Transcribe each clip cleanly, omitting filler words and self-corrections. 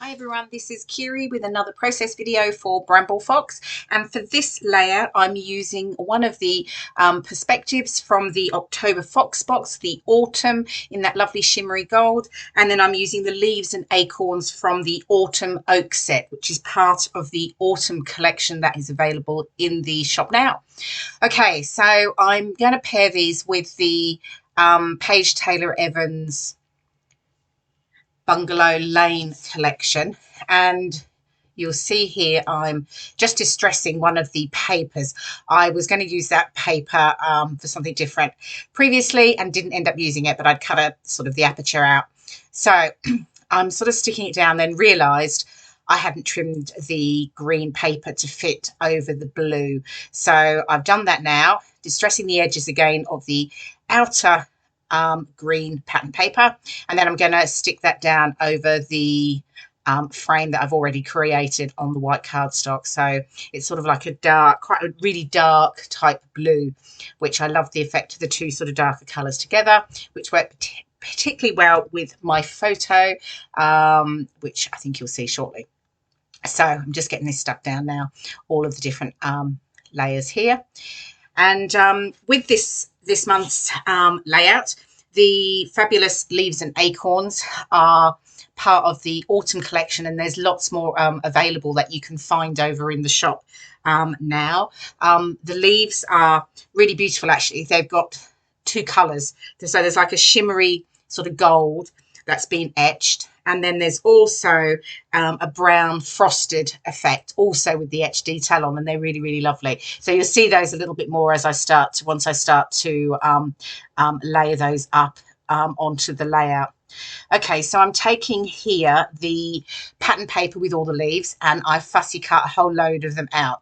Hi everyone, this is Kirei with another process video for Bramble Fox, and for this layout I'm using one of the perspectives from the October Fox box, the autumn in that lovely shimmery gold, and then I'm using the leaves and acorns from the autumn oak set, which is part of the autumn collection that is available in the shop now. Okay, so I'm going to pair these with the Paige Evans Bungalow Lane collection, and you'll see here I'm just distressing one of the papers. I was going to use that paper for something different previously and didn't end up using it, but I'd cut a sort of the aperture out, so I'm sort of sticking it down, then realized I hadn't trimmed the green paper to fit over the blue, so I've done that now, distressing the edges again of the outer green pattern paper, and then I'm going to stick that down over the frame that I've already created on the white cardstock. So it's sort of like a dark, quite a really dark type blue, which I love the effect of the two sort of darker colours together, which work particularly well with my photo, which I think you'll see shortly. So I'm just getting this stuck down now, all of the different layers here. And with this month's layout, the fabulous leaves and acorns are part of the autumn collection, and there's lots more available that you can find over in the shop now. The leaves are really beautiful, actually. They've got two colours. So there's like a shimmery sort of gold that's been etched, and then there's also a brown frosted effect also with the etched detail on, and they're really lovely. So you'll see those a little bit more as once I start to layer those up onto the layout. Okay, so I'm taking here the pattern paper with all the leaves, and I fussy cut a whole load of them out.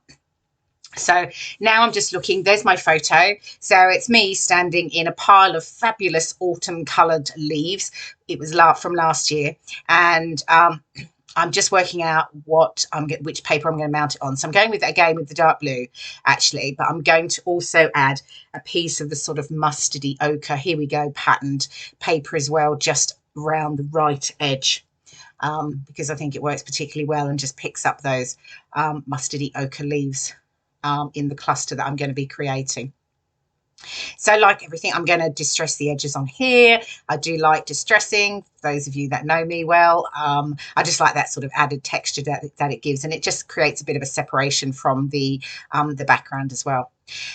So now I'm just looking, there's my photo. So it's me standing in a pile of fabulous autumn coloured leaves. It was from last year, and I'm just working out which paper I'm going to mount it on. So I'm going with the dark blue, actually, but I'm going to also add a piece of the sort of mustardy ochre, here we go, patterned paper as well, just around the right edge. Because I think it works particularly well and just picks up those mustardy ochre leaves in the cluster that I'm going to be creating. So like everything, I'm going to distress the edges on here. I do like distressing, those of you that know me well. I just like that sort of added texture that it gives, and it just creates a bit of a separation from the background as well.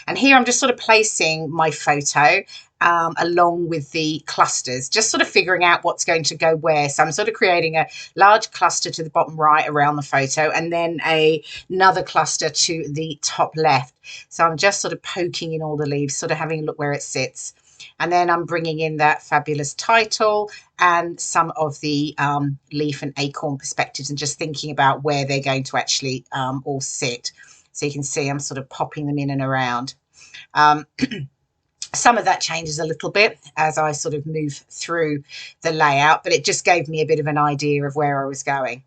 And here I'm just sort of placing my photo along with the clusters, just sort of figuring out what's going to go where. So I'm sort of creating a large cluster to the bottom right around the photo, and then another cluster to the top left. So I'm just sort of poking in all the leaves, sort of having a look where it sits. And then I'm bringing in that fabulous title and some of the leaf and acorn perspectives, and just thinking about where they're going to actually all sit. So you can see I'm sort of popping them in and around. Some of that changes a little bit as I sort of move through the layout, but it just gave me a bit of an idea of where I was going.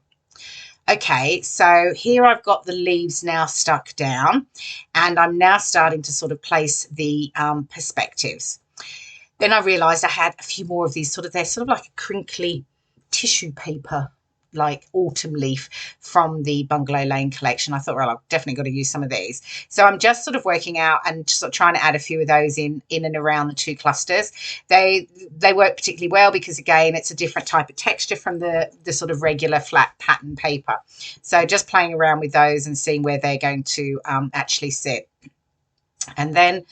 Okay, so here I've got the leaves now stuck down, and I'm now starting to sort of place the perspectives. Then I realised I had a few more of these they're sort of like a crinkly tissue paper, like autumn leaf from the Bungalow Lane collection. I thought, well, I've definitely got to use some of these. So I'm just sort of working out and just sort of trying to add a few of those in and around the two clusters. They work particularly well because, again, it's a different type of texture from the sort of regular flat pattern paper. So just playing around with those and seeing where they're going to actually sit. And then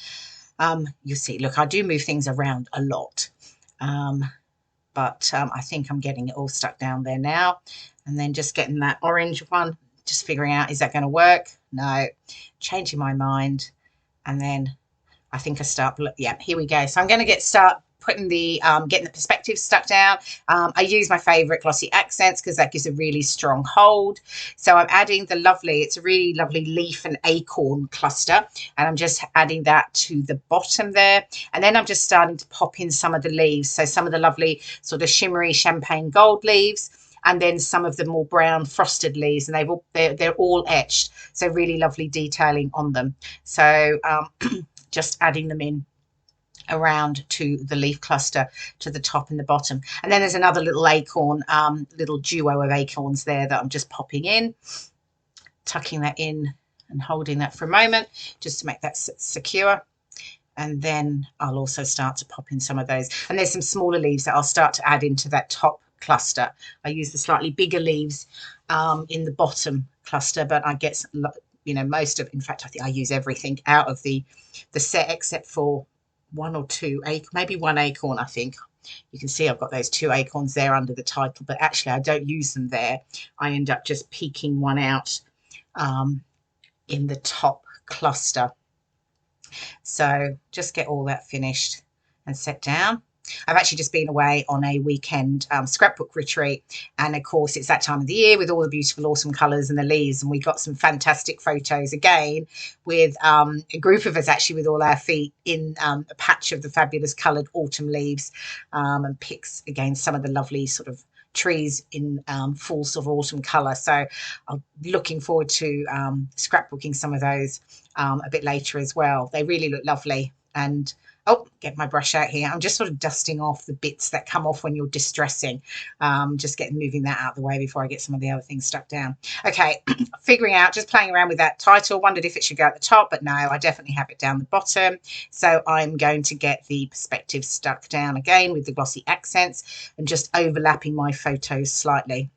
you'll see, look, I do move things around a lot. But I think I'm getting it all stuck down there now. And then just getting that orange one, just figuring out, is that going to work? No, changing my mind. And then I think yeah, here we go. So I'm going to start putting the, getting the perspective stuck down. I use my favorite glossy accents because that gives a really strong hold. So I'm adding it's a really lovely leaf and acorn cluster, and I'm just adding that to the bottom there. And then I'm just starting to pop in some of the leaves. So some of the lovely sort of shimmery champagne gold leaves, and then some of the more brown frosted leaves, and they're all etched. So really lovely detailing on them. So just adding them in around to the leaf cluster to the top and the bottom. And then there's another little acorn, little duo of acorns there that I'm just popping in, tucking that in and holding that for a moment just to make that secure. And then I'll also start to pop in some of those. And there's some smaller leaves that I'll start to add into that top cluster. I use the slightly bigger leaves in the bottom cluster, but I get, you know, most of, in fact, I think I use everything out of the set except for one or two, maybe one acorn, I think. You can see I've got those 2 acorns there under the title, but actually I don't use them there. I end up just peeking one out in the top cluster. So just get all that finished and set down. I've actually just been away on a weekend scrapbook retreat, and of course it's that time of the year with all the beautiful awesome colours and the leaves, and we got some fantastic photos again with a group of us actually with all our feet in a patch of the fabulous coloured autumn leaves, and pics against some of the lovely sort of trees in full sort of autumn colour. So I'm looking forward to scrapbooking some of those a bit later as well. They really look lovely. And oh, get my brush out here. I'm just sort of dusting off the bits that come off when you're distressing. Just moving that out of the way before I get some of the other things stuck down. Okay, figuring out, just playing around with that title. Wondered if it should go at the top, but no, I definitely have it down the bottom. So I'm going to get the perspective stuck down again with the glossy accents and just overlapping my photos slightly.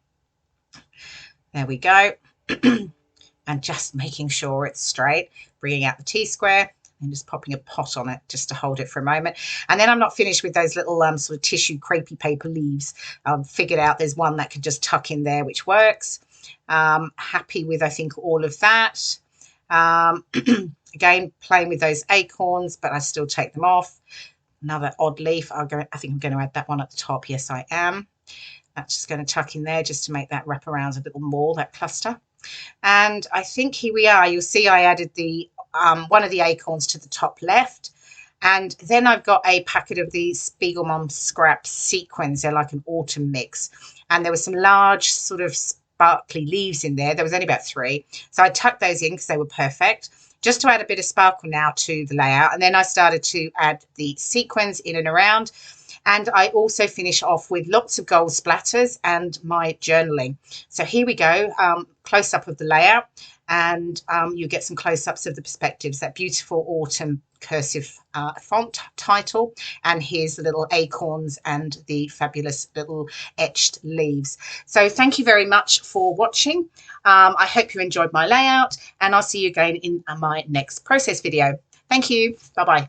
There we go. And just making sure it's straight, bringing out the T-square and just popping a pot on it just to hold it for a moment. And then I'm not finished with those little sort of tissue crepey paper leaves. I've figured out there's one that can just tuck in there, which works. Happy with, I think, all of that. Again, playing with those acorns, but I still take them off. Another odd leaf. I think I'm going to add that one at the top. Yes, I am. That's just going to tuck in there just to make that wrap around a little more, that cluster. And I think here we are. You'll see I added the one of the acorns to the top left, and then I've got a packet of these Spiegelmom Scrap sequins. They're like an autumn mix, and there were some large sort of sparkly leaves in there. There was only about 3, so I tucked those in because they were perfect, just to add a bit of sparkle now to the layout. And then I started to add the sequins in and around. And I also finish off with lots of gold splatters and my journaling. So here we go, close-up of the layout, and you get some close-ups of the perspectives, that beautiful autumn cursive font title, and here's the little acorns and the fabulous little etched leaves. So thank you very much for watching. I hope you enjoyed my layout, and I'll see you again in my next process video. Thank you. Bye-bye.